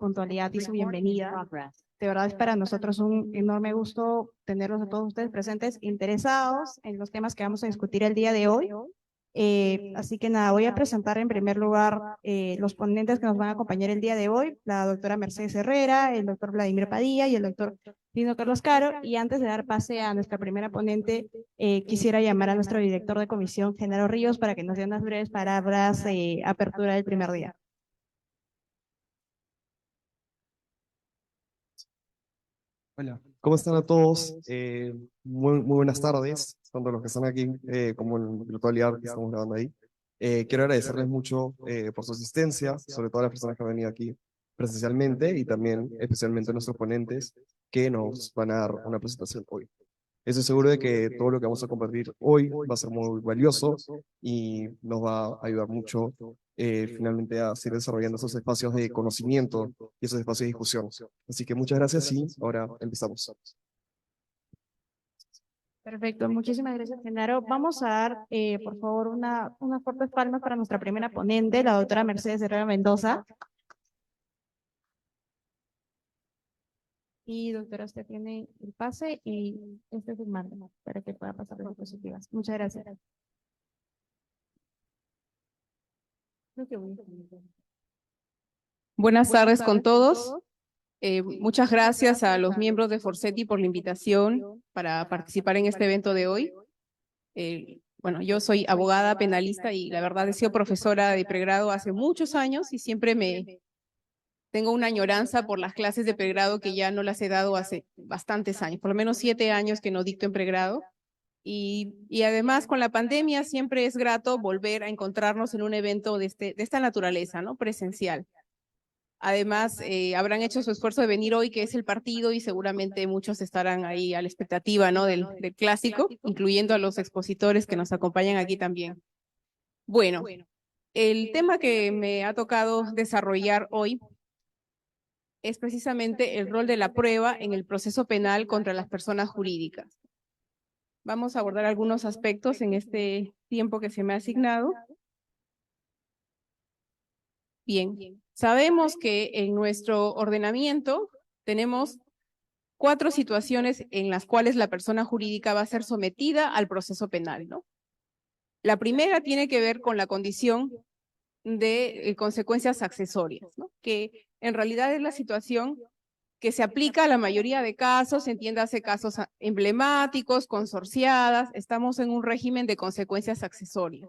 puntualidad y su bienvenida. De verdad es para nosotros un enorme gusto tenerlos a todos ustedes presentes, interesados en los temas que vamos a discutir el día de hoy. Así que nada, voy a presentar en primer lugar los ponentes que nos van a acompañar el día de hoy, la doctora Mercedes Herrera, el doctor Vladimir Padilla y el doctor Lino Carlos Caro. Y antes de dar pase a nuestra primera ponente, quisiera llamar a nuestro director de comisión, Genaro Ríos, para que nos dé unas breves palabras de apertura del primer día. Hola, ¿cómo están a todos? Muy buenas tardes, tanto los que están aquí como en virtualidad que estamos grabando ahí. Quiero agradecerles mucho por su asistencia, sobre todo a las personas que han venido aquí presencialmente y también especialmente a nuestros ponentes que nos van a dar una presentación hoy. Estoy seguro de que todo lo que vamos a compartir hoy va a ser muy valioso y nos va a ayudar mucho finalmente a seguir desarrollando esos espacios de conocimiento y esos espacios de discusión. Así que muchas gracias y ahora empezamos. Perfecto, muchísimas gracias, Genaro. Vamos a dar, por favor, unas fuertes palmas para nuestra primera ponente, la doctora Mercedes Herrera Mendoza. Y doctora, usted tiene el pase y este es el mando para que pueda pasar las diapositivas. Muchas gracias. Buenas tardes con todos. Muchas gracias a los miembros de Forseti por la invitación para participar en este evento de hoy. Bueno, yo soy abogada penalista y la verdad he sido profesora de pregrado hace muchos años y siempre tengo una añoranza por las clases de pregrado que ya no las he dado hace bastantes años, por lo menos 7 años que no dicto en pregrado. Y además con la pandemia siempre es grato volver a encontrarnos en un evento de esta naturaleza, ¿no? Presencial. Además, habrán hecho su esfuerzo de venir hoy, que es el partido, y seguramente muchos estarán ahí a la expectativa, ¿no? del clásico, incluyendo a los expositores que nos acompañan aquí también. Bueno, el tema que me ha tocado desarrollar hoy es precisamente el rol de la prueba en el proceso penal contra las personas jurídicas. Vamos a abordar algunos aspectos en este tiempo que se me ha asignado. Bien, sabemos que en nuestro ordenamiento tenemos 4 situaciones en las cuales la persona jurídica va a ser sometida al proceso penal, ¿no? La primera tiene que ver con la condición de consecuencias accesorias, ¿no? Que en realidad es la situación que se aplica a la mayoría de casos, entiéndase casos emblemáticos, consorciadas, estamos en un régimen de consecuencias accesorias,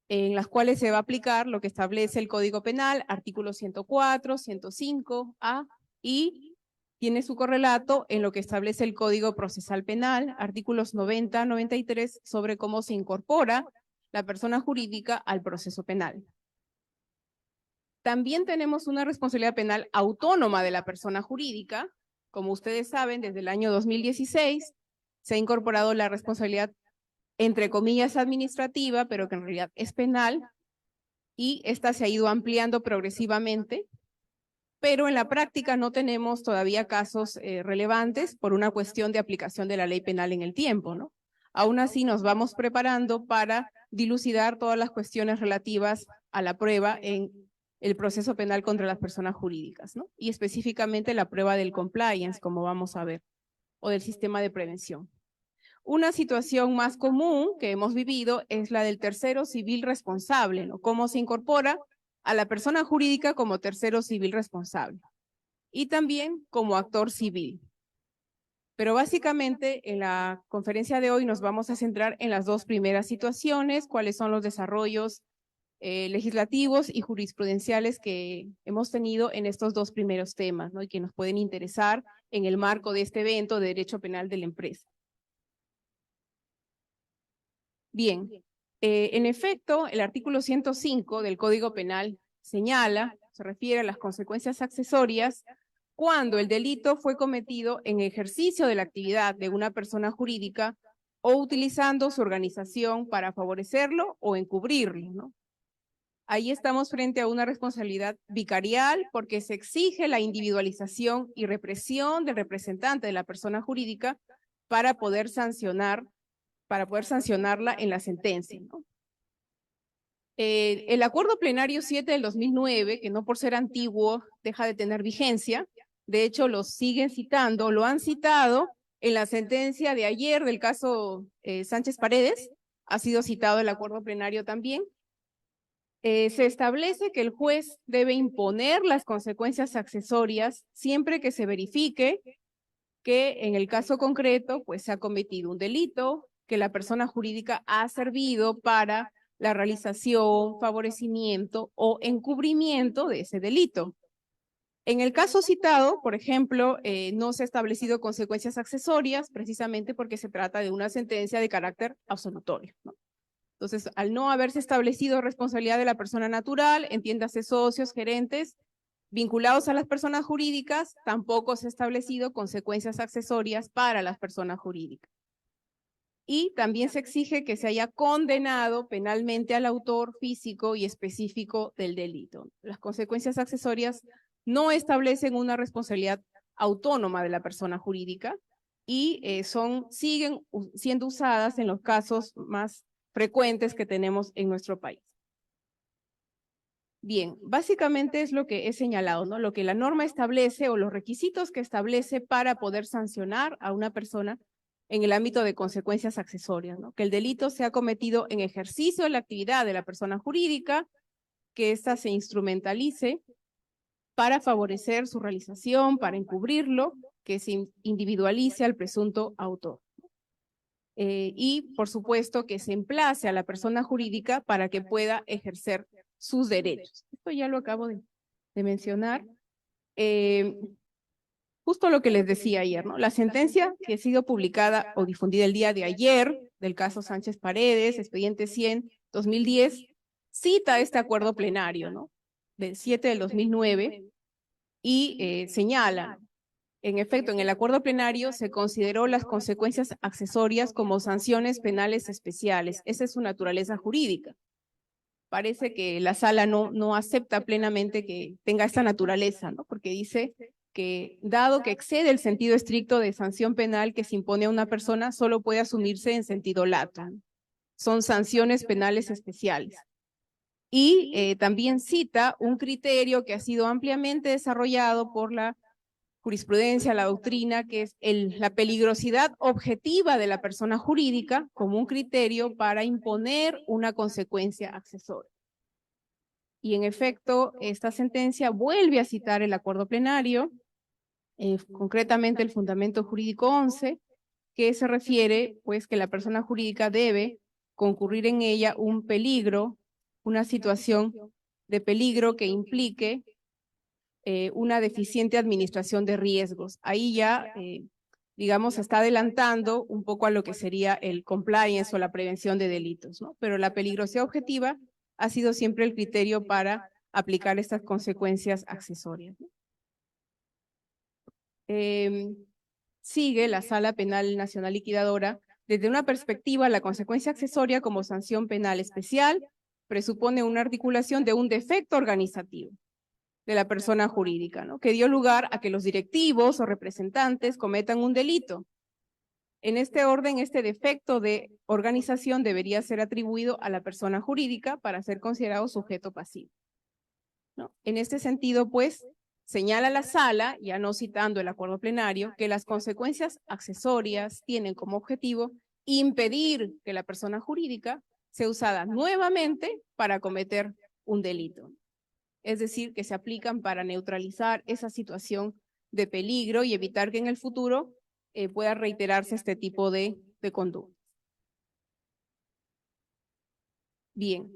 en las cuales se va a aplicar lo que establece el Código Penal, artículos 104, 105A, y tiene su correlato en lo que establece el Código Procesal Penal, artículos 90, 93, sobre cómo se incorpora la persona jurídica al proceso penal. También tenemos una responsabilidad penal autónoma de la persona jurídica. Como ustedes saben, desde el año 2016 se ha incorporado la responsabilidad, entre comillas, administrativa, pero que en realidad es penal, y esta se ha ido ampliando progresivamente, pero en la práctica no tenemos todavía casos relevantes por una cuestión de aplicación de la ley penal en el tiempo, ¿no? Aún así nos vamos preparando para dilucidar todas las cuestiones relativas a la prueba en el proceso penal contra las personas jurídicas, ¿no? Y específicamente la prueba del compliance, como vamos a ver, o del sistema de prevención. Una situación más común que hemos vivido es la del tercero civil responsable, ¿no? Cómo se incorpora a la persona jurídica como tercero civil responsable y también como actor civil. Pero básicamente en la conferencia de hoy nos vamos a centrar en las 2 primeras situaciones, cuáles son los desarrollos legislativos y jurisprudenciales que hemos tenido en estos 2 primeros temas, ¿no? Y que nos pueden interesar en el marco de este evento de derecho penal de la empresa. Bien, en efecto, el artículo 105 del Código Penal señala, se refiere a las consecuencias accesorias cuando el delito fue cometido en ejercicio de la actividad de una persona jurídica o utilizando su organización para favorecerlo o encubrirlo, ¿no? Ahí estamos frente a una responsabilidad vicarial porque se exige la individualización y represión del representante de la persona jurídica para poder sancionarla en la sentencia, ¿no? El acuerdo plenario 7 del 2009, que no por ser antiguo deja de tener vigencia, de hecho lo siguen citando, lo han citado en la sentencia de ayer del caso Sánchez Paredes, ha sido citado el acuerdo plenario también. Se establece que el juez debe imponer las consecuencias accesorias siempre que se verifique que en el caso concreto pues se ha cometido un delito, que la persona jurídica ha servido para la realización, favorecimiento o encubrimiento de ese delito. En el caso citado, por ejemplo, no se ha establecido consecuencias accesorias precisamente porque se trata de una sentencia de carácter absolutorio, ¿no? Entonces, al no haberse establecido responsabilidad de la persona natural, entiéndase socios, gerentes, vinculados a las personas jurídicas, tampoco se ha establecido consecuencias accesorias para las personas jurídicas. Y también se exige que se haya condenado penalmente al autor físico y específico del delito. Las consecuencias accesorias no establecen una responsabilidad autónoma de la persona jurídica y siguen siendo usadas en los casos más frecuentes que tenemos en nuestro país. Bien, básicamente es lo que he señalado, ¿no? Lo que la norma establece o los requisitos que establece para poder sancionar a una persona en el ámbito de consecuencias accesorias, ¿no? Que el delito sea cometido en ejercicio de la actividad de la persona jurídica, que ésta se instrumentalice para favorecer su realización, para encubrirlo, que se individualice al presunto autor. Y, por supuesto, que se emplace a la persona jurídica para que pueda ejercer sus derechos. Esto ya lo acabo de mencionar. Justo lo que les decía ayer, ¿no? La sentencia que ha sido publicada o difundida el día de ayer del caso Sánchez Paredes, expediente 100-2010, cita este acuerdo plenario, ¿no? Del 7 del 2009 y señala, en efecto, en el acuerdo plenario se consideró las consecuencias accesorias como sanciones penales especiales. Esa es su naturaleza jurídica. Parece que la sala no acepta plenamente que tenga esta naturaleza, ¿no? Porque dice que dado que excede el sentido estricto de sanción penal que se impone a una persona, solo puede asumirse en sentido lato. Son sanciones penales especiales. Y también cita un criterio que ha sido ampliamente desarrollado por la jurisprudencia, la doctrina, que es la peligrosidad objetiva de la persona jurídica como un criterio para imponer una consecuencia accesoria. Y en efecto, esta sentencia vuelve a citar el acuerdo plenario, concretamente el fundamento jurídico 11, que se refiere pues que la persona jurídica debe concurrir en ella un peligro, una situación de peligro que implique una deficiente administración de riesgos. Ahí ya, digamos, se está adelantando un poco a lo que sería el compliance o la prevención de delitos, ¿no? Pero la peligrosidad objetiva ha sido siempre el criterio para aplicar estas consecuencias accesorias, ¿no? Sigue la Sala Penal Nacional Liquidadora. Desde una perspectiva, la consecuencia accesoria como sanción penal especial presupone una articulación de un defecto organizativo de la persona jurídica, ¿no? Que dio lugar a que los directivos o representantes cometan un delito. En este orden, este defecto de organización debería ser atribuido a la persona jurídica para ser considerado sujeto pasivo, ¿no? En este sentido, pues, señala la sala, ya no citando el acuerdo plenario, que las consecuencias accesorias tienen como objetivo impedir que la persona jurídica sea usada nuevamente para cometer un delito. Es decir, que se aplican para neutralizar esa situación de peligro y evitar que en el futuro pueda reiterarse este tipo de conducta. Bien,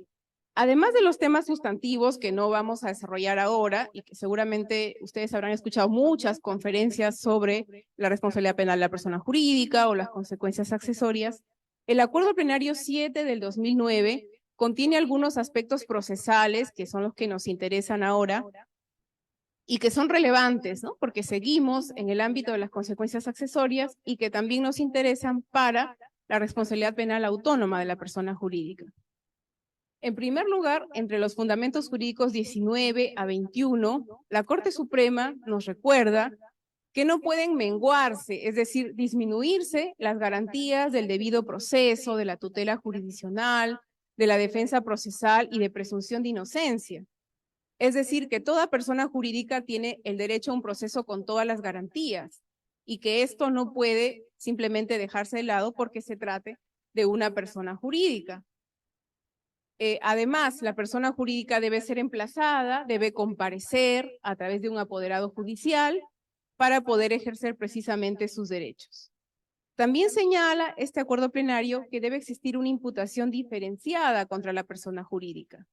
además de los temas sustantivos que no vamos a desarrollar ahora y que seguramente ustedes habrán escuchado muchas conferencias sobre la responsabilidad penal de la persona jurídica o las consecuencias accesorias, el acuerdo plenario 7 del 2009 contiene algunos aspectos procesales que son los que nos interesan ahora y que son relevantes, ¿no? Porque seguimos en el ámbito de las consecuencias accesorias y que también nos interesan para la responsabilidad penal autónoma de la persona jurídica. En primer lugar, entre los fundamentos jurídicos 19 a 21, la Corte Suprema nos recuerda que no pueden menguarse, es decir, disminuirse las garantías del debido proceso, de la tutela jurisdiccional, de la defensa procesal y de presunción de inocencia. Es decir, que toda persona jurídica tiene el derecho a un proceso con todas las garantías y que esto no puede simplemente dejarse de lado porque se trate de una persona jurídica. Además, la persona jurídica debe ser emplazada, debe comparecer a través de un apoderado judicial para poder ejercer precisamente sus derechos. También señala este acuerdo plenario que debe existir una imputación diferenciada contra la persona jurídica.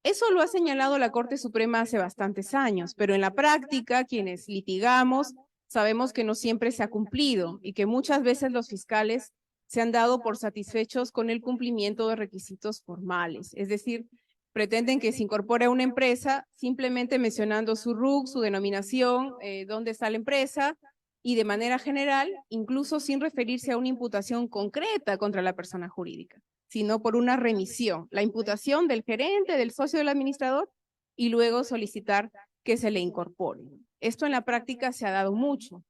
Eso lo ha señalado la Corte Suprema hace bastantes años, pero en la práctica, quienes litigamos, sabemos que no siempre se ha cumplido y que muchas veces los fiscales se han dado por satisfechos con el cumplimiento de requisitos formales. Es decir, pretenden que se incorpore a una empresa simplemente mencionando su RUC, su denominación, dónde está la empresa, y de manera general, incluso sin referirse a una imputación concreta contra la persona jurídica, sino por una remisión, la imputación del gerente, del socio del administrador, y luego solicitar que se le incorpore. Esto en la práctica se ha dado mucho.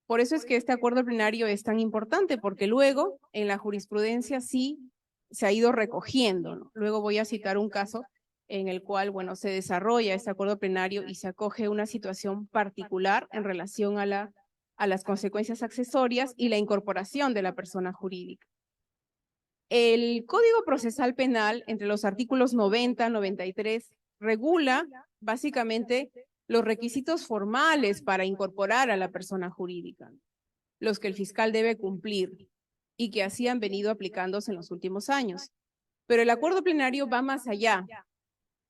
Por eso es que este acuerdo plenario es tan importante, porque luego en la jurisprudencia sí se ha ido recogiendo, ¿no? Luego voy a citar un caso en el cual, bueno, se desarrolla este acuerdo plenario y se acoge una situación particular en relación a las consecuencias accesorias y la incorporación de la persona jurídica. El Código Procesal Penal, entre los artículos 90 y 93, regula básicamente los requisitos formales para incorporar a la persona jurídica, los que el fiscal debe cumplir y que así han venido aplicándose en los últimos años. Pero el acuerdo plenario va más allá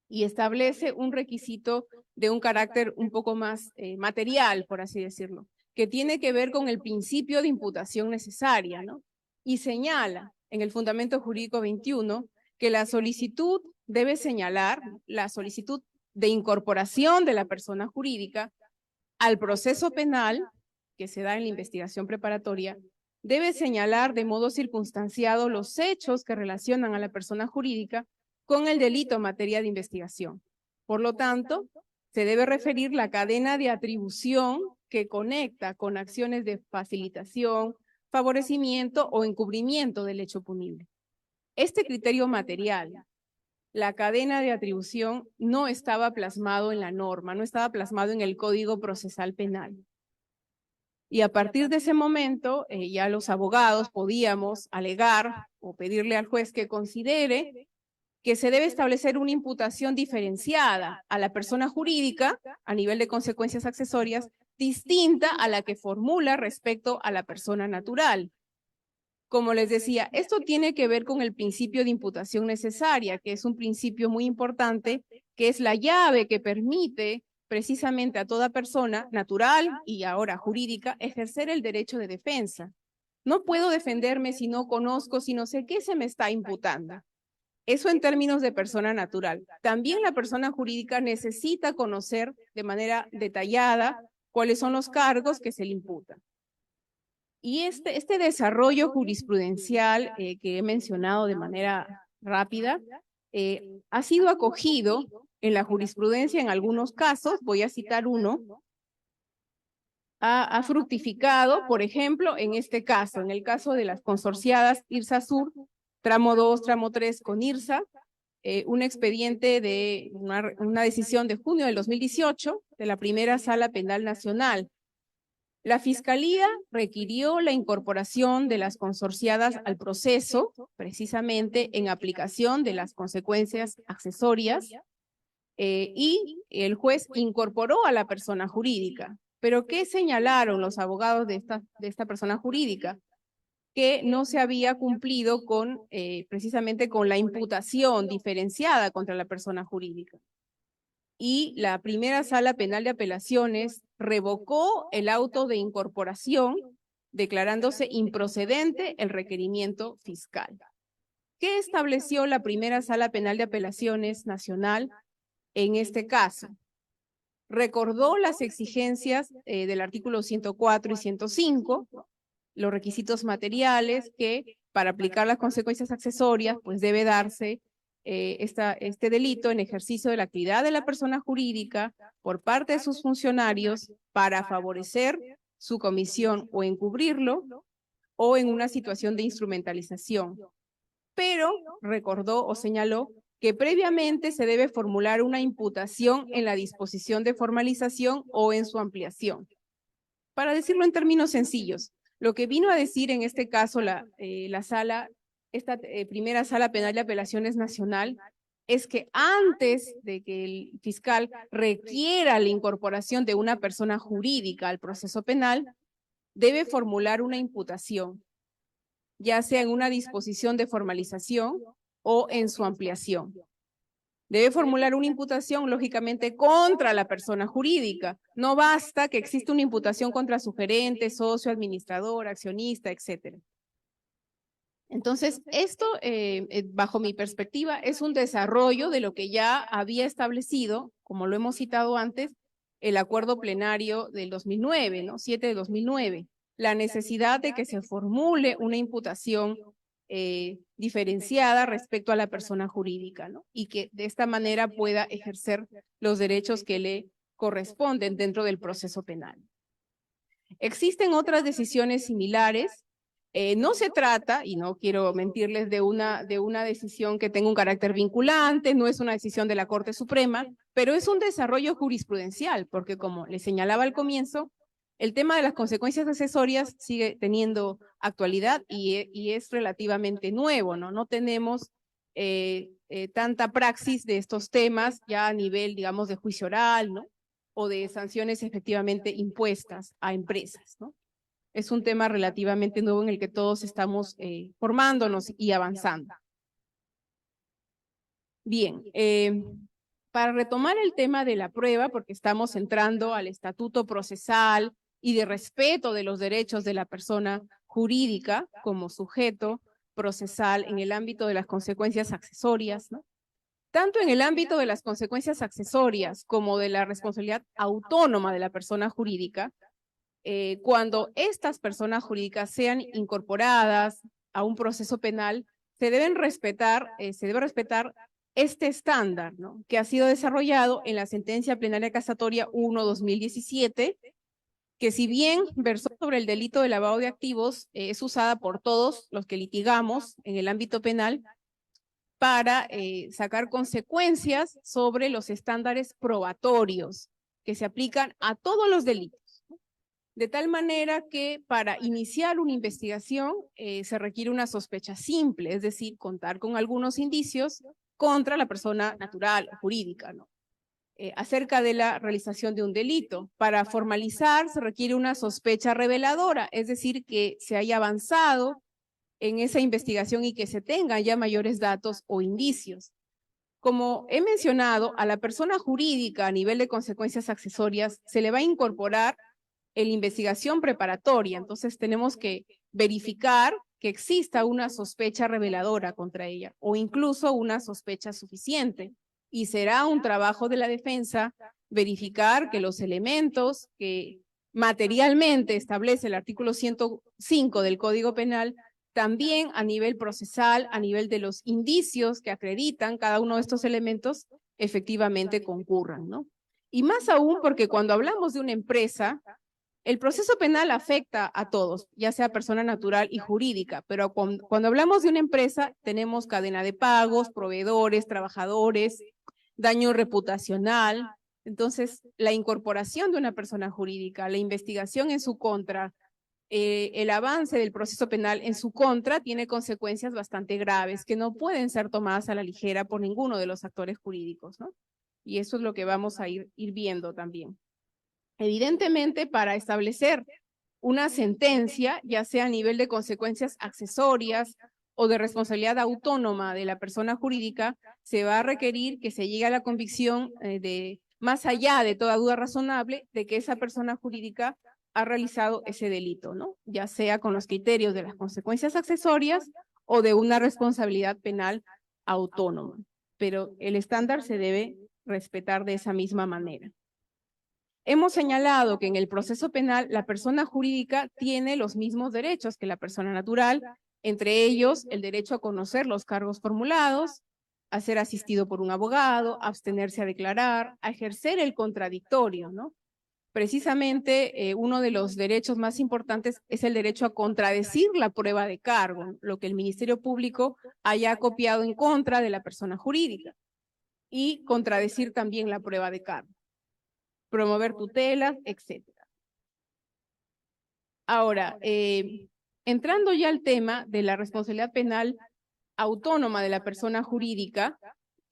y establece un requisito de un carácter un poco más material, por así decirlo, que tiene que ver con el principio de imputación necesaria, ¿no? Y señala en el Fundamento Jurídico 21 que la solicitud debe señalar la solicitud de incorporación de la persona jurídica al proceso penal que se da en la investigación preparatoria, debe señalar de modo circunstanciado los hechos que relacionan a la persona jurídica con el delito en materia de investigación. Por lo tanto, se debe referir la cadena de atribución que conecta con acciones de facilitación, favorecimiento o encubrimiento del hecho punible. Este criterio material, la cadena de atribución, no estaba plasmado en la norma, no estaba plasmado en el Código Procesal Penal. Y a partir de ese momento, ya los abogados podíamos alegar o pedirle al juez que considere que se debe establecer una imputación diferenciada a la persona jurídica a nivel de consecuencias accesorias distinta a la que formula respecto a la persona natural. Como les decía, esto tiene que ver con el principio de imputación necesaria, que es un principio muy importante, que es la llave que permite precisamente a toda persona natural y ahora jurídica ejercer el derecho de defensa. No puedo defenderme si no conozco, si no sé qué se me está imputando. Eso en términos de persona natural. También la persona jurídica necesita conocer de manera detallada cuáles son los cargos que se le imputan. Y este desarrollo jurisprudencial que he mencionado de manera rápida ha sido acogido en la jurisprudencia en algunos casos, voy a citar uno, ha fructificado, por ejemplo, en este caso, en el caso de las consorciadas IRSA Sur, tramo 2, tramo 3 con IRSA, un expediente de una decisión de junio del 2018 de la Primera Sala Penal Nacional. La Fiscalía requirió la incorporación de las consorciadas al proceso, precisamente en aplicación de las consecuencias accesorias, y el juez incorporó a la persona jurídica. ¿Pero qué señalaron los abogados de esta persona jurídica? Que no se había cumplido con, precisamente con la imputación diferenciada contra la persona jurídica. Y la Primera Sala Penal de Apelaciones revocó el auto de incorporación, declarándose improcedente el requerimiento fiscal. ¿Qué estableció la Primera Sala Penal de Apelaciones Nacional en este caso? Recordó las exigencias del artículo 104 y 105, los requisitos materiales que para aplicar las consecuencias accesorias pues debe darse este delito en ejercicio de la actividad de la persona jurídica por parte de sus funcionarios para favorecer su comisión o encubrirlo o en una situación de instrumentalización. pero recordó o señaló que previamente se debe formular una imputación en la disposición de formalización o en su ampliación. Para decirlo en términos sencillos, lo que vino a decir en este caso esta primera sala penal de apelaciones nacional, es que antes de que el fiscal requiera la incorporación de una persona jurídica al proceso penal, debe formular una imputación, ya sea en una disposición de formalización o en su ampliación. Debe formular una imputación, lógicamente, contra la persona jurídica. No basta que exista una imputación contra su gerente, socio, administrador, accionista, etcétera. Entonces, esto, bajo mi perspectiva, es un desarrollo de lo que ya había establecido, como lo hemos citado antes, el acuerdo plenario del 2009, ¿no? 7 de 2009, la necesidad de que se formule una imputación diferenciada respecto a la persona jurídica, ¿no? Y que de esta manera pueda ejercer los derechos que le corresponden dentro del proceso penal. Existen otras decisiones similares. No se trata, y no quiero mentirles, de una decisión que tenga un carácter vinculante, no es una decisión de la Corte Suprema, pero es un desarrollo jurisprudencial, porque como les señalaba al comienzo, el tema de las consecuencias accesorias sigue teniendo actualidad y es relativamente nuevo, ¿no? No tenemos tanta praxis de estos temas ya a nivel, digamos, de juicio oral, ¿no? O de sanciones efectivamente impuestas a empresas, ¿no? Es un tema relativamente nuevo en el que todos estamos formándonos y avanzando. Bien, para retomar el tema de la prueba, porque estamos entrando al estatuto procesal y de respeto de los derechos de la persona jurídica como sujeto procesal en el ámbito de las consecuencias accesorias, ¿no? Tanto en el ámbito de las consecuencias accesorias como de la responsabilidad autónoma de la persona jurídica, cuando estas personas jurídicas sean incorporadas a un proceso penal, se debe respetar este estándar, ¿no? Que ha sido desarrollado en la sentencia plenaria casatoria 1/2017, que si bien versó sobre el delito de lavado de activos, es usada por todos los que litigamos en el ámbito penal para sacar consecuencias sobre los estándares probatorios que se aplican a todos los delitos. De tal manera que para iniciar una investigación se requiere una sospecha simple, es decir, contar con algunos indicios contra la persona natural o jurídica, ¿no? Acerca de la realización de un delito. Para formalizar se requiere una sospecha reveladora, es decir, que se haya avanzado en esa investigación y que se tengan ya mayores datos o indicios. Como he mencionado, a la persona jurídica a nivel de consecuencias accesorias se le va a incorporar en la investigación preparatoria, entonces tenemos que verificar que exista una sospecha reveladora contra ella o incluso una sospecha suficiente, y será un trabajo de la defensa verificar que los elementos que materialmente establece el artículo 105 del Código Penal también a nivel procesal, a nivel de los indicios que acreditan cada uno de estos elementos, efectivamente concurran, ¿no? Y más aún porque cuando hablamos de una empresa, el proceso penal afecta a todos, ya sea persona natural y jurídica, pero cuando hablamos de una empresa tenemos cadena de pagos, proveedores, trabajadores, daño reputacional. Entonces, la incorporación de una persona jurídica, la investigación en su contra, el avance del proceso penal en su contra tiene consecuencias bastante graves que no pueden ser tomadas a la ligera por ninguno de los actores jurídicos, ¿no? Y eso es lo que vamos a ir viendo también. Evidentemente, para establecer una sentencia, ya sea a nivel de consecuencias accesorias o de responsabilidad autónoma de la persona jurídica, se va a requerir que se llegue a la convicción más allá de toda duda razonable, de que esa persona jurídica ha realizado ese delito, ¿no? Ya sea con los criterios de las consecuencias accesorias o de una responsabilidad penal autónoma. Pero el estándar se debe respetar de esa misma manera. Hemos señalado que en el proceso penal la persona jurídica tiene los mismos derechos que la persona natural, entre ellos el derecho a conocer los cargos formulados, a ser asistido por un abogado, a abstenerse a declarar, a ejercer el contradictorio, ¿no? precisamente uno de los derechos más importantes es el derecho a contradecir la prueba de cargo, lo que el Ministerio Público haya copiado en contra de la persona jurídica, y contradecir también la prueba de cargo, promover tutelas, etc. Ahora, entrando ya al tema de la responsabilidad penal autónoma de la persona jurídica,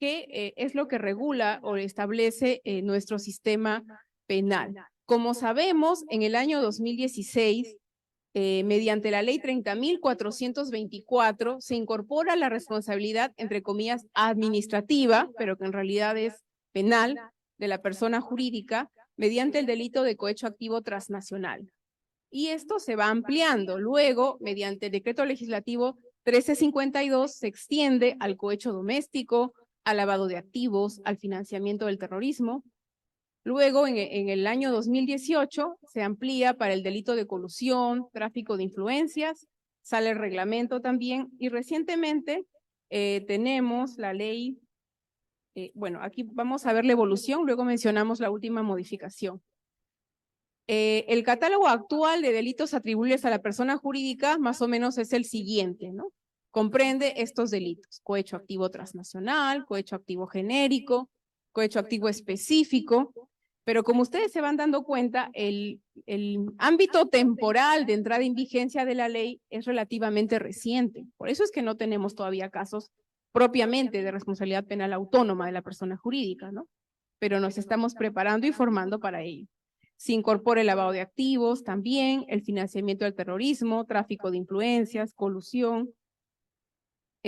que es lo que regula o establece nuestro sistema penal. Como sabemos, en el año 2016, mediante la ley 30.424, se incorpora la responsabilidad, entre comillas, administrativa, pero que en realidad es penal, de la persona jurídica, mediante el delito de cohecho activo transnacional. Y esto se va ampliando. Luego, mediante el decreto legislativo 1352, se extiende al cohecho doméstico, al lavado de activos, al financiamiento del terrorismo. Luego, en el año 2018, se amplía para el delito de colusión, tráfico de influencias, sale el reglamento también, y recientemente tenemos la ley, bueno, aquí vamos a ver la evolución, luego mencionamos la última modificación. El catálogo actual de delitos atribuibles a la persona jurídica más o menos es el siguiente, ¿no? Comprende estos delitos: cohecho activo transnacional, cohecho activo genérico, cohecho activo específico, pero como ustedes se van dando cuenta, el ámbito temporal de entrada en vigencia de la ley es relativamente reciente. Por eso es que no tenemos todavía casos propiamente de responsabilidad penal autónoma de la persona jurídica, ¿no? Pero nos estamos preparando y formando para ello. Se incorpora el lavado de activos también, el financiamiento del terrorismo, tráfico de influencias, colusión.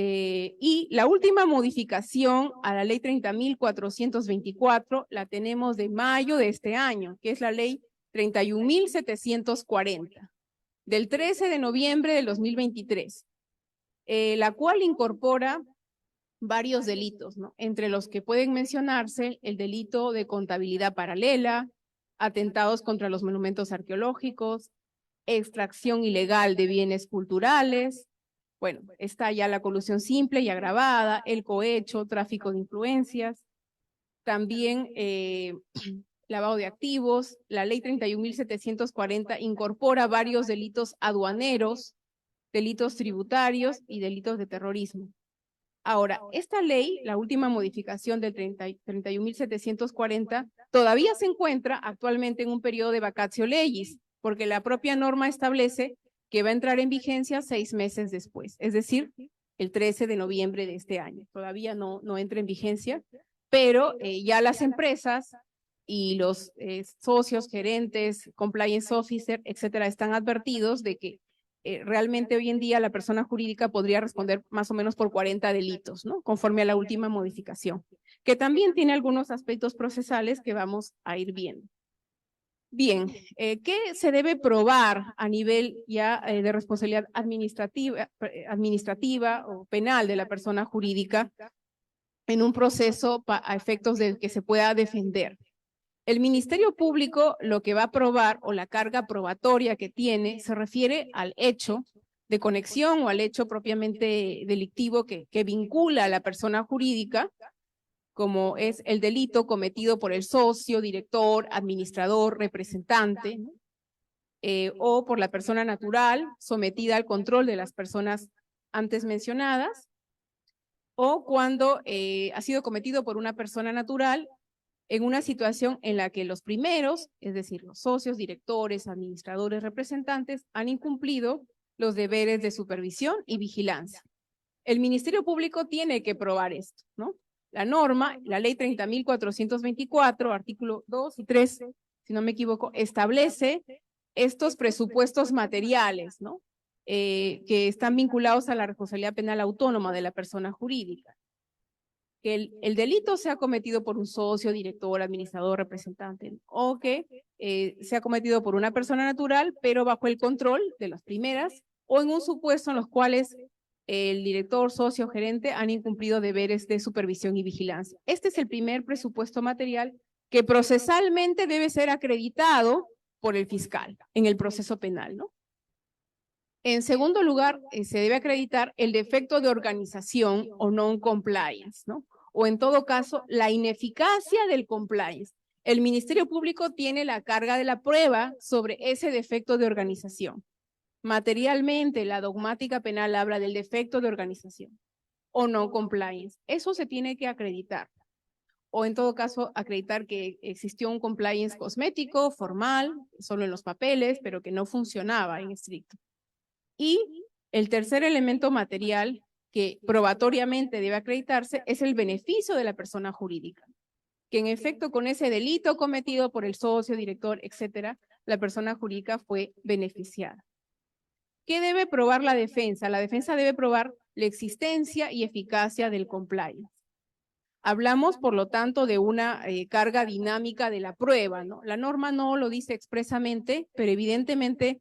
Y la última modificación a la ley 30.424 la tenemos de mayo de este año, que es la ley 31.740, del 13 de noviembre del 2023, la cual incorpora varios delitos, ¿no? Entre los que pueden mencionarse el delito de contabilidad paralela, atentados contra los monumentos arqueológicos, extracción ilegal de bienes culturales. Bueno, está ya la colusión simple y agravada, el cohecho, tráfico de influencias, también lavado de activos. La ley 31.740 incorpora varios delitos aduaneros, delitos tributarios y delitos de terrorismo. Ahora, esta ley, la última modificación del 31.740, todavía se encuentra actualmente en un periodo de vacatio legis, porque la propia norma establece que va a entrar en vigencia 6 meses después, es decir, el 13 de noviembre de este año. Todavía no entra en vigencia, pero ya las empresas y los socios, gerentes, compliance officer, etcétera, están advertidos de que realmente hoy en día la persona jurídica podría responder más o menos por 40 delitos, ¿no? Conforme a la última modificación, que también tiene algunos aspectos procesales que vamos a ir viendo. Bien, ¿qué se debe probar a nivel ya de responsabilidad administrativa o penal de la persona jurídica en un proceso a efectos del que se pueda defender? El Ministerio Público lo que va a probar, o la carga probatoria que tiene, se refiere al hecho de conexión o al hecho propiamente delictivo que vincula a la persona jurídica, como es el delito cometido por el socio, director, administrador, representante, ¿no? O por la persona natural sometida al control de las personas antes mencionadas, o cuando ha sido cometido por una persona natural en una situación en la que los primeros, es decir, los socios, directores, administradores, representantes, han incumplido los deberes de supervisión y vigilancia. El Ministerio Público tiene que probar esto, ¿no? La norma, la ley 30.424, artículo 2 y 3, si no me equivoco, establece estos presupuestos materiales, ¿no? Que están vinculados a la responsabilidad penal autónoma de la persona jurídica. Que el delito sea cometido por un socio, director, administrador, representante, o que sea cometido por una persona natural, pero bajo el control de las primeras, o en un supuesto en los cuales el director, socio, gerente han incumplido deberes de supervisión y vigilancia. Este es el primer presupuesto material que procesalmente debe ser acreditado por el fiscal en el proceso penal, ¿no? En segundo lugar, se debe acreditar el defecto de organización o non-compliance, ¿no? O en todo caso, la ineficacia del compliance. El Ministerio Público tiene la carga de la prueba sobre ese defecto de organización. Materialmente, la dogmática penal habla del defecto de organización o no compliance. Eso se tiene que acreditar. O en todo caso, acreditar que existió un compliance cosmético, formal, solo en los papeles, pero que no funcionaba en estricto. Y el tercer elemento material que probatoriamente debe acreditarse es el beneficio de la persona jurídica, que en efecto con ese delito cometido por el socio, director, etcétera, la persona jurídica fue beneficiada. ¿Qué debe probar la defensa? La defensa debe probar la existencia y eficacia del compliance. Hablamos, por lo tanto, de una carga dinámica de la prueba, ¿no? La norma no lo dice expresamente, pero evidentemente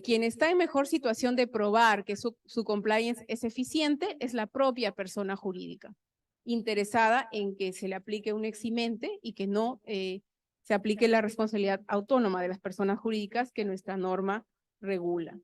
quien está en mejor situación de probar que su compliance es eficiente es la propia persona jurídica, interesada en que se le aplique un eximente y que no se aplique la responsabilidad autónoma de las personas jurídicas que nuestra norma regula.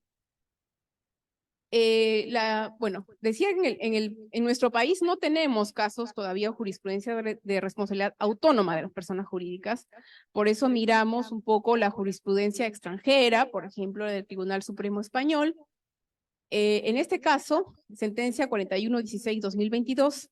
Bueno, decía en nuestro país no tenemos casos todavía o jurisprudencia de responsabilidad autónoma de las personas jurídicas, por eso miramos un poco la jurisprudencia extranjera, por ejemplo, del Tribunal Supremo Español. En este caso, sentencia 4116-2022,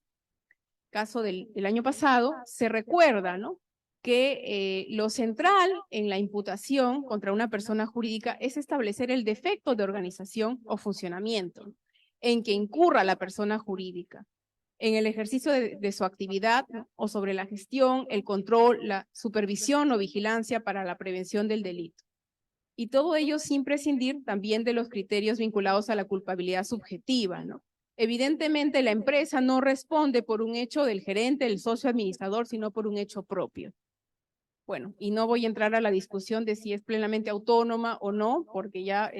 caso del año pasado, se recuerda, ¿no?, que lo central en la imputación contra una persona jurídica es establecer el defecto de organización o funcionamiento en que incurra la persona jurídica en el ejercicio de su actividad, ¿no?, o sobre la gestión, el control, la supervisión o vigilancia para la prevención del delito. Y todo ello sin prescindir también de los criterios vinculados a la culpabilidad subjetiva, ¿no? Evidentemente, la empresa no responde por un hecho del gerente, del socio administrador, sino por un hecho propio. Bueno, y no voy a entrar a la discusión de si es plenamente autónoma o no, porque ya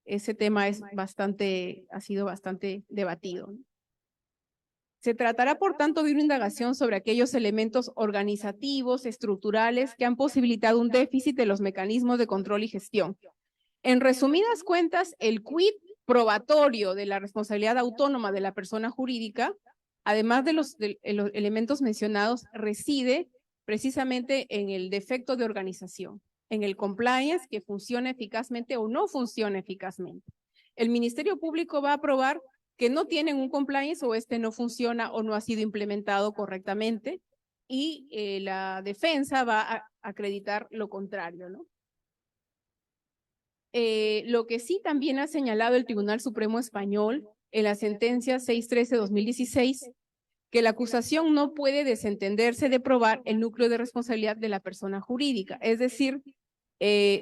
ese tema ha sido bastante debatido, ¿no? Se tratará, por tanto, de una indagación sobre aquellos elementos organizativos, estructurales, que han posibilitado un déficit de los mecanismos de control y gestión. En resumidas cuentas, el quid probatorio de la responsabilidad autónoma de la persona jurídica, además de los elementos mencionados, reside precisamente en el defecto de organización, en el compliance, que funciona eficazmente o no funciona eficazmente. El Ministerio Público va a probar que no tienen un compliance o no funciona o no ha sido implementado correctamente, y la defensa va a acreditar lo contrario, ¿no? Lo que sí también ha señalado el Tribunal Supremo Español en la sentencia 613-2016, que la acusación no puede desentenderse de probar el núcleo de responsabilidad de la persona jurídica. Es decir,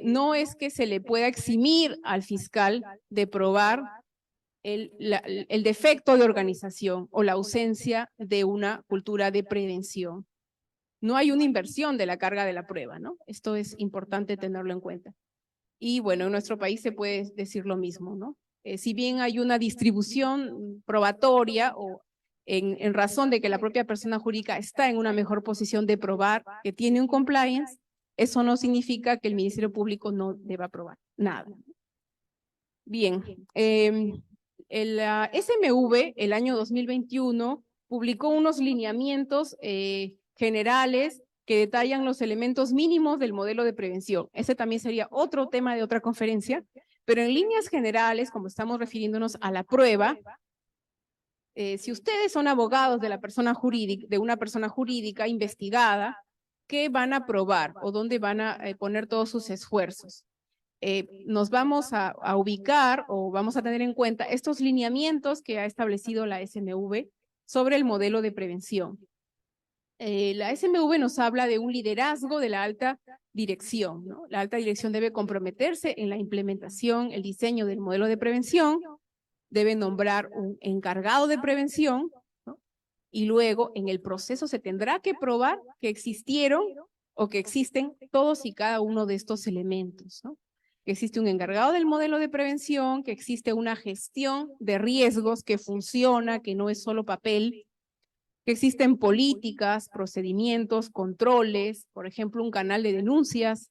no es que se le pueda eximir al fiscal de probar el defecto de organización o la ausencia de una cultura de prevención. No hay una inversión de la carga de la prueba, ¿no? Esto es importante tenerlo en cuenta. Y bueno, en nuestro país se puede decir lo mismo, ¿no? Si bien hay una distribución probatoria o en razón de que la propia persona jurídica está en una mejor posición de probar que tiene un compliance, eso no significa que el Ministerio Público no deba probar nada. Bien, la SMV el año 2021 publicó unos lineamientos generales que detallan los elementos mínimos del modelo de prevención. Ese también sería otro tema de otra conferencia, pero en líneas generales, como estamos refiriéndonos a la prueba, si ustedes son abogados de una persona jurídica investigada, ¿qué van a probar o dónde van a poner todos sus esfuerzos? Nos vamos a ubicar o vamos a tener en cuenta estos lineamientos que ha establecido la SMV sobre el modelo de prevención. La SMV nos habla de un liderazgo de la alta dirección, ¿no? La alta dirección debe comprometerse en la implementación, el diseño del modelo de prevención, debe nombrar un encargado de prevención, ¿no? Y luego en el proceso se tendrá que probar que existieron o que existen todos y cada uno de estos elementos, ¿no? Que existe un encargado del modelo de prevención, que existe una gestión de riesgos que funciona, que no es solo papel, que existen políticas, procedimientos, controles, por ejemplo, un canal de denuncias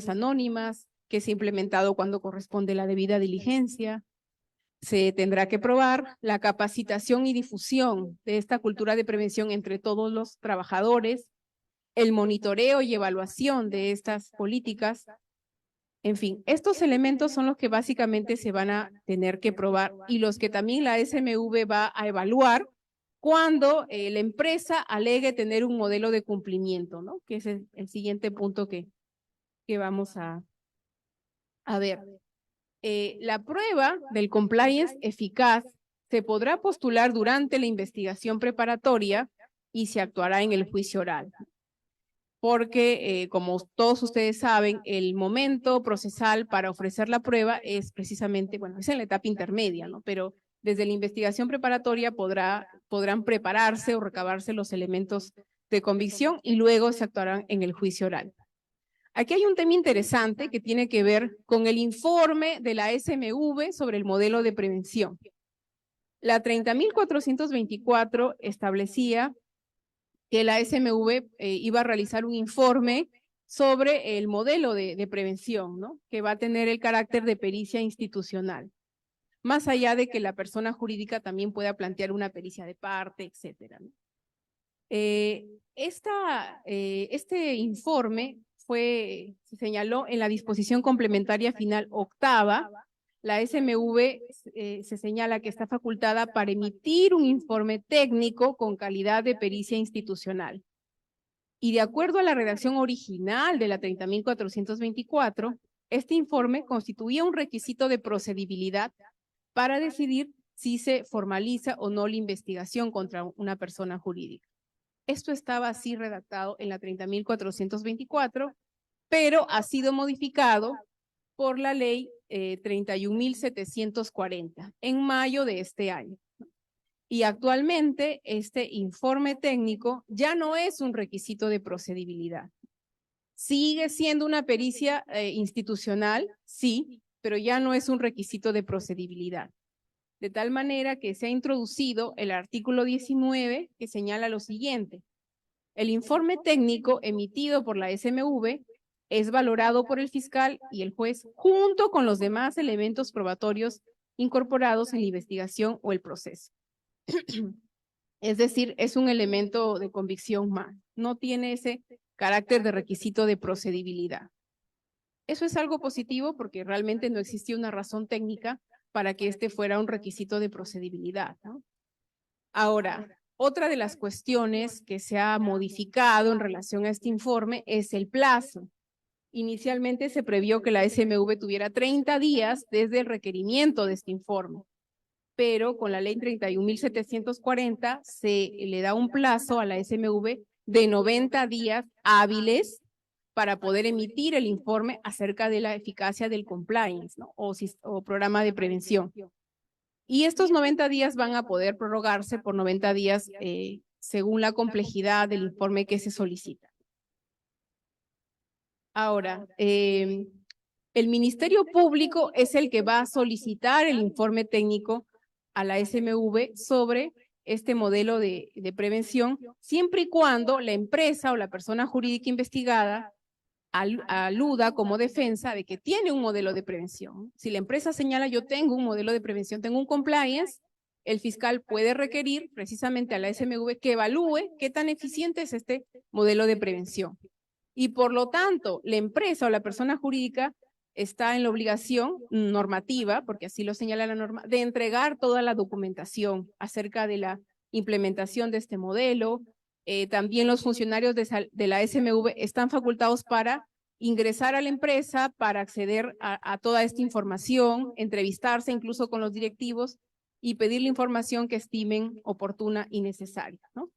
anónimas, que se ha implementado cuando corresponde la debida diligencia. Se tendrá que probar la capacitación y difusión de esta cultura de prevención entre todos los trabajadores, el monitoreo y evaluación de estas políticas. En fin, estos elementos son los que básicamente se van a tener que probar y los que también la SMV va a evaluar cuando la empresa alegue tener un modelo de cumplimiento, ¿no? Que es el siguiente punto que vamos a ver. La prueba del compliance eficaz se podrá postular durante la investigación preparatoria y se actuará en el juicio oral. Porque, como todos ustedes saben, el momento procesal para ofrecer la prueba es precisamente, bueno, es en la etapa intermedia, ¿no? Pero desde la investigación preparatoria podrán prepararse o recabarse los elementos de convicción y luego se actuarán en el juicio oral. Aquí hay un tema interesante que tiene que ver con el informe de la SMV sobre el modelo de prevención. La 30.424 establecía que la SMV iba a realizar un informe sobre el modelo de prevención, ¿no? Que va a tener el carácter de pericia institucional, más allá de que la persona jurídica también pueda plantear una pericia de parte, etcétera, ¿no? Este informe se señaló en la disposición complementaria final octava. La SMV se señala que está facultada para emitir un informe técnico con calidad de pericia institucional. Y de acuerdo a la redacción original de la 30.424, este informe constituía un requisito de procedibilidad para decidir si se formaliza o no la investigación contra una persona jurídica. Esto estaba así redactado en la 30.424, pero ha sido modificado por la ley 31.740 en mayo de este año. Y actualmente este informe técnico ya no es un requisito de procedibilidad. Sigue siendo una pericia institucional, sí, pero ya no es un requisito de procedibilidad. De tal manera que se ha introducido el artículo 19 que señala lo siguiente. El informe técnico emitido por la SMV es valorado por el fiscal y el juez junto con los demás elementos probatorios incorporados en la investigación o el proceso. Es decir, es un elemento de convicción más, no tiene ese carácter de requisito de procedibilidad. Eso es algo positivo porque realmente no existía una razón técnica para que este fuera un requisito de procedibilidad, ¿no? Ahora, otra de las cuestiones que se ha modificado en relación a este informe es el plazo. Inicialmente se previó que la SMV tuviera 30 días desde el requerimiento de este informe, pero con la ley 31.740 se le da un plazo a la SMV de 90 días hábiles para poder emitir el informe acerca de la eficacia del compliance, ¿no? o programa de prevención. Y estos 90 días van a poder prorrogarse por 90 días según la complejidad del informe que se solicita. Ahora, el Ministerio Público es el que va a solicitar el informe técnico a la SMV sobre este modelo de prevención, siempre y cuando la empresa o la persona jurídica investigada aluda como defensa de que tiene un modelo de prevención. Si la empresa señala yo tengo un modelo de prevención, tengo un compliance, el fiscal puede requerir precisamente a la SMV que evalúe qué tan eficiente es este modelo de prevención. Y por lo tanto, la empresa o la persona jurídica está en la obligación normativa, porque así lo señala la norma, de entregar toda la documentación acerca de la implementación de este modelo. También los funcionarios de la SMV están facultados para ingresar a la empresa, para acceder a toda esta información, entrevistarse incluso con los directivos y pedir la información que estimen oportuna y necesaria, ¿no?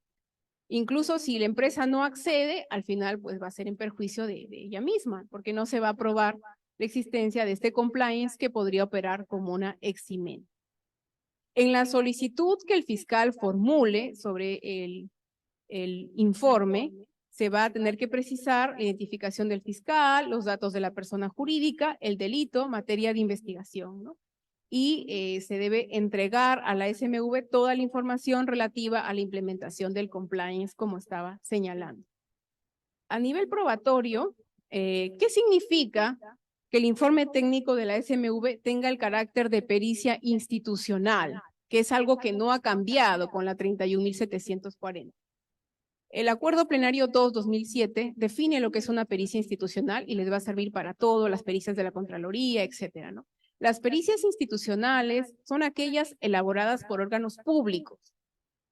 Incluso si la empresa no accede, al final pues va a ser en perjuicio de ella misma, porque no se va a probar la existencia de este compliance que podría operar como una eximente. En la solicitud que el fiscal formule sobre el informe, se va a tener que precisar la identificación del fiscal, los datos de la persona jurídica, el delito, materia de investigación, ¿no? Y se debe entregar a la SMV toda la información relativa a la implementación del compliance, como estaba señalando. A nivel probatorio, ¿qué significa que el informe técnico de la SMV tenga el carácter de pericia institucional, que es algo que no ha cambiado con la 31.740? El Acuerdo Plenario 2/2007 define lo que es una pericia institucional y les va a servir para todo, las pericias de la Contraloría, etcétera, ¿no? Las pericias institucionales son aquellas elaboradas por órganos públicos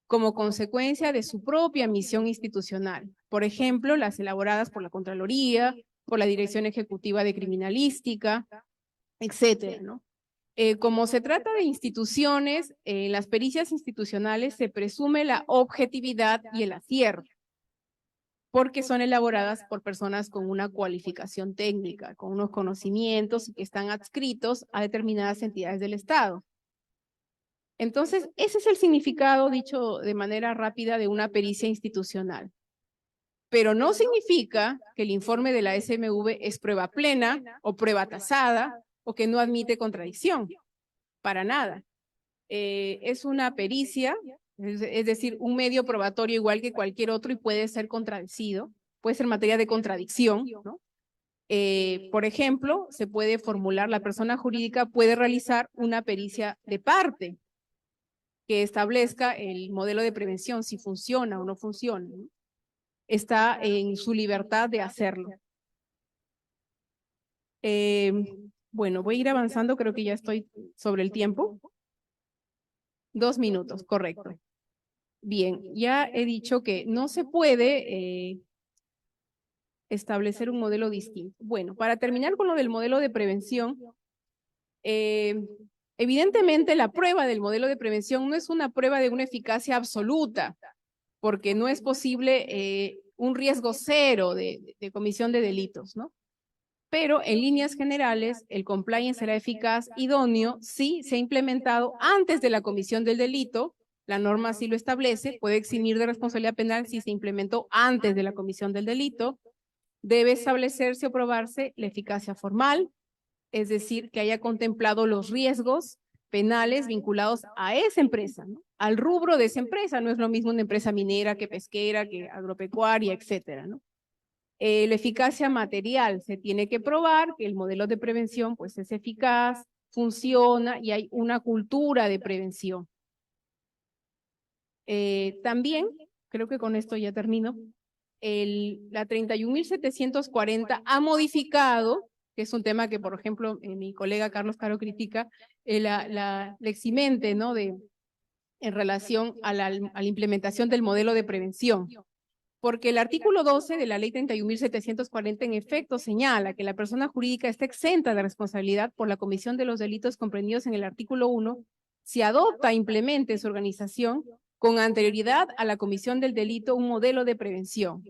como consecuencia de su propia misión institucional. Por ejemplo, las elaboradas por la Contraloría, por la Dirección Ejecutiva de Criminalística, etcétera, ¿no? Como se trata de instituciones, en las pericias institucionales se presume la objetividad y el acierto, porque son elaboradas por personas con una cualificación técnica, con unos conocimientos que están adscritos a determinadas entidades del Estado. Entonces, ese es el significado, dicho de manera rápida, de una pericia institucional. Pero no significa que el informe de la SMV es prueba plena o prueba tasada o que no admite contradicción. Para nada. Es una pericia, es decir, un medio probatorio igual que cualquier otro y puede ser contradecido, puede ser materia de contradicción, ¿no? Por ejemplo, se puede formular, la persona jurídica puede realizar una pericia de parte que establezca el modelo de prevención, si funciona o no funciona, ¿no? Está en su libertad de hacerlo. Bueno, voy a ir avanzando, creo que ya estoy sobre el tiempo. 2 minutos, correcto. Bien, ya he dicho que no se puede establecer un modelo distinto. Bueno, para terminar con lo del modelo de prevención, evidentemente la prueba del modelo de prevención no es una prueba de una eficacia absoluta, porque no es posible un riesgo cero de comisión de delitos, ¿no? Pero en líneas generales, el compliance será eficaz, idóneo, si se ha implementado antes de la comisión del delito. La norma así lo establece, puede eximir de responsabilidad penal si se implementó antes de la comisión del delito. Debe establecerse o probarse la eficacia formal, es decir, que haya contemplado los riesgos penales vinculados a esa empresa, ¿no? Al rubro de esa empresa. No es lo mismo una empresa minera que pesquera, que agropecuaria, etcétera, ¿no? La eficacia material, se tiene que probar que el modelo de prevención pues es eficaz, funciona y hay una cultura de prevención. También, creo que con esto ya termino, la 31.740 ha modificado, que es un tema que, por ejemplo, mi colega Carlos Caro critica, la eximente, ¿no? En relación a la implementación del modelo de prevención. Porque el artículo 12 de la ley 31.740 en efecto señala que la persona jurídica está exenta de responsabilidad por la comisión de los delitos comprendidos en el artículo 1 si adopta e implementa en su organización con anterioridad a la comisión del delito un modelo de prevención.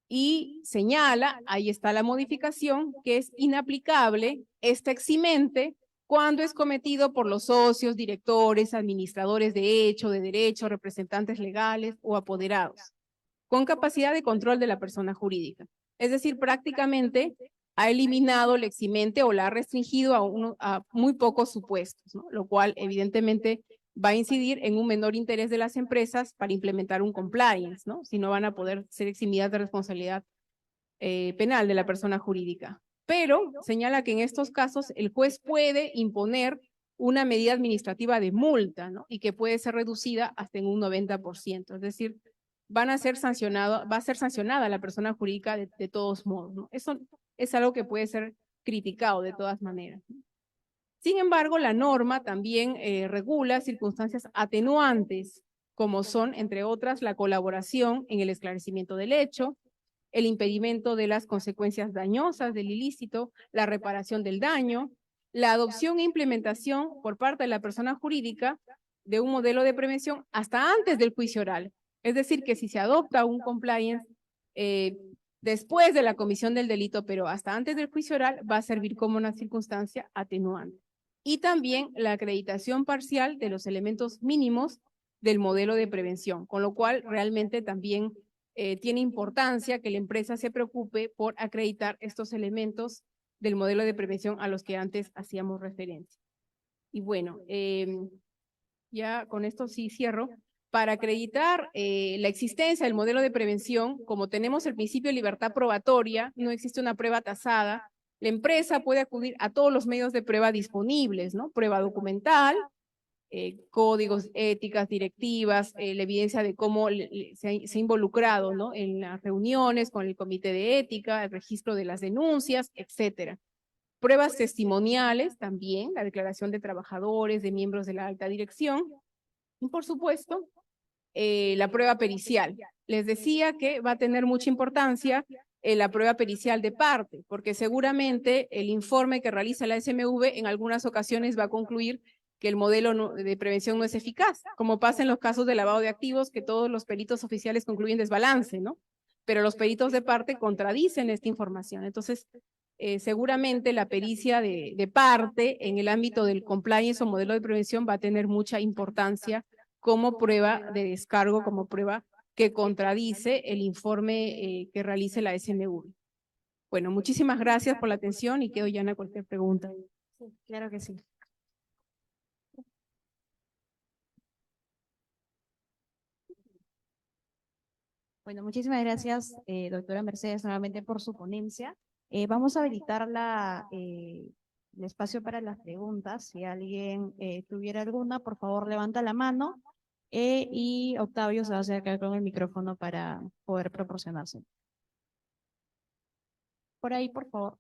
Y señala, ahí está la modificación, que es inaplicable esta eximente cuando es cometido por los socios, directores, administradores de derecho, representantes legales o apoderados, con capacidad de control de la persona jurídica. Es decir, prácticamente ha eliminado la eximente o la ha restringido a muy pocos supuestos, ¿no? Lo cual evidentemente va a incidir en un menor interés de las empresas para implementar un compliance, ¿no? Si no van a poder ser eximidas de responsabilidad penal de la persona jurídica. Pero señala que en estos casos el juez puede imponer una medida administrativa de multa, ¿no? Y que puede ser reducida hasta en un 90%. Es decir, va a ser sancionada la persona jurídica de todos modos, ¿no? Eso es algo que puede ser criticado de todas maneras. Sin embargo, la norma también regula circunstancias atenuantes, como son, entre otras, la colaboración en el esclarecimiento del hecho, el impedimento de las consecuencias dañosas del ilícito, la reparación del daño, la adopción e implementación por parte de la persona jurídica de un modelo de prevención hasta antes del juicio oral. Es decir, que si se adopta un compliance después de la comisión del delito, pero hasta antes del juicio oral, va a servir como una circunstancia atenuante. Y también la acreditación parcial de los elementos mínimos del modelo de prevención, con lo cual realmente también tiene importancia que la empresa se preocupe por acreditar estos elementos del modelo de prevención a los que antes hacíamos referencia. Y bueno, ya con esto sí cierro. Para acreditar la existencia del modelo de prevención, como tenemos el principio de libertad probatoria, no existe una prueba tasada, la empresa puede acudir a todos los medios de prueba disponibles, ¿no? Prueba documental, códigos, éticas, directivas, la evidencia de cómo se ha involucrado, ¿no?, en las reuniones con el comité de ética, el registro de las denuncias, etcétera. Pruebas testimoniales también, la declaración de trabajadores, de miembros de la alta dirección. Y por supuesto, la prueba pericial. Les decía que va a tener mucha importancia la prueba pericial de parte, porque seguramente el informe que realiza la SMV en algunas ocasiones va a concluir que el modelo de prevención no es eficaz, como pasa en los casos de lavado de activos, que todos los peritos oficiales concluyen desbalance, ¿no? Pero los peritos de parte contradicen esta información. Entonces, seguramente la pericia de parte en el ámbito del compliance o modelo de prevención va a tener mucha importancia como prueba de descargo, como prueba que contradice el informe que realice la SMV. Bueno, muchísimas gracias por la atención y quedo ya en cualquier pregunta. Sí, claro que sí. Bueno, muchísimas gracias, doctora Mercedes, nuevamente por su ponencia. Vamos a habilitar el espacio para las preguntas. Si alguien tuviera alguna, por favor, levanta la mano. Y Octavio se va a acercar con el micrófono para poder proporcionarse. Por ahí, por favor.